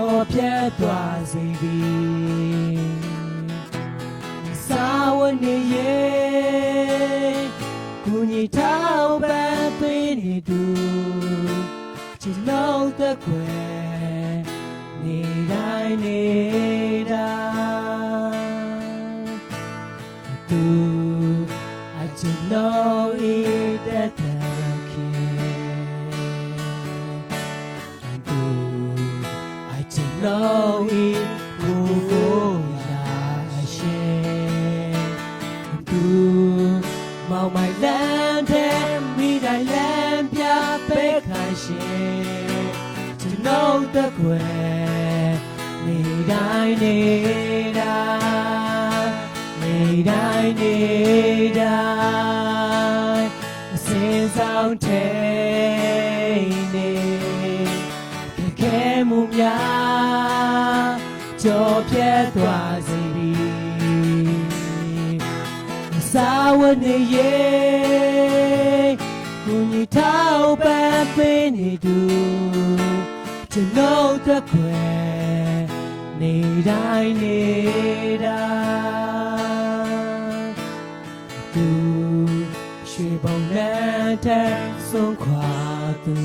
ကျော်ပြတ်သွားစေပြီစာဝန်နေရဲ့ကိုညီထောက်ပံ့ပေးနေသူချစ်လို့တဲ့ခွေနေတိုင်းနေတာသူအချစ်လို့ဤတဲ့လောဤကိုရာရှိသူမောင်မိုင်လမ်းတဲ့မိတိုင်းလမ်းပြပေးခိုင်းရှင်ကျွန်တော်တကွယ်နေတိုင်းနေတာနေတိုင်းနေတိုင်းအစင်ဆောင်တဲ့နေခဲမှုများကျော်ပြတ်သွားစေပြီစာဝတ်နေရဲ့ကိုညီထောက်ပံ့ပေးနေသူကျွန်တော်တက်ခွဲနေတိုင်းနေတာသူရွှေဘုံနဲ့တဲ့ဆုံးခွာသူ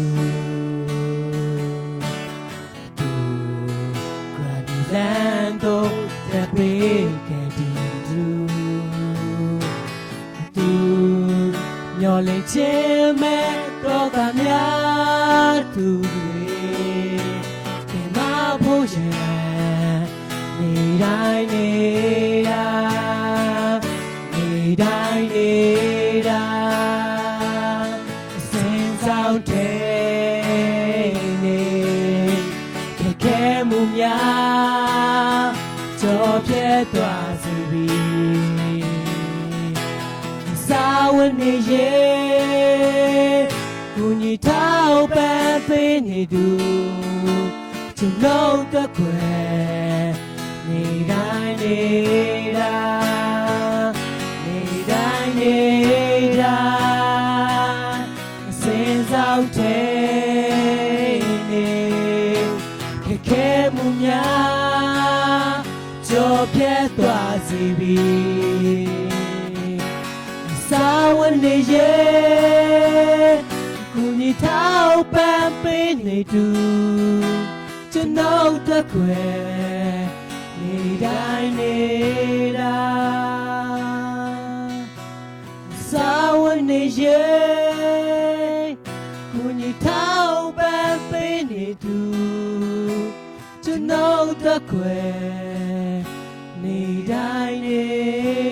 လမ်းတော့တဲ့ပေးခဲ့သူမျော်လင့်ခြင်းမဲ့တော့ကများသူတွေမဖို့ရင်နေတိုင်းနေတာနေတိုင်းနေတာစင်ဆောင်တဲ့နေခဲမှုများကျော်ပြတ်သွားစေပြီစာဝန်နေရဲ့ကိုညီထောက်ပံ့ပေးနေသူကျွန်တော်တက်ခွဲနေတိုင်းနေတာနေတိုင်းနေတာစင်ဆောင်တဲ့နေခဲမှုများကျော်ပြတ်သွားစေပြီစာဝန်နေရဲ့ကိုညီထောက်ပံ့ပေးနေသူကျွန်တော်တက်ခွဲနေတိုင်းနေတာစာဝန်နေရဲ့ကိုညီထောက်ပံ့ပေးနေသူကျွန်တော်တက်ခွဲနေတိုင်းနေ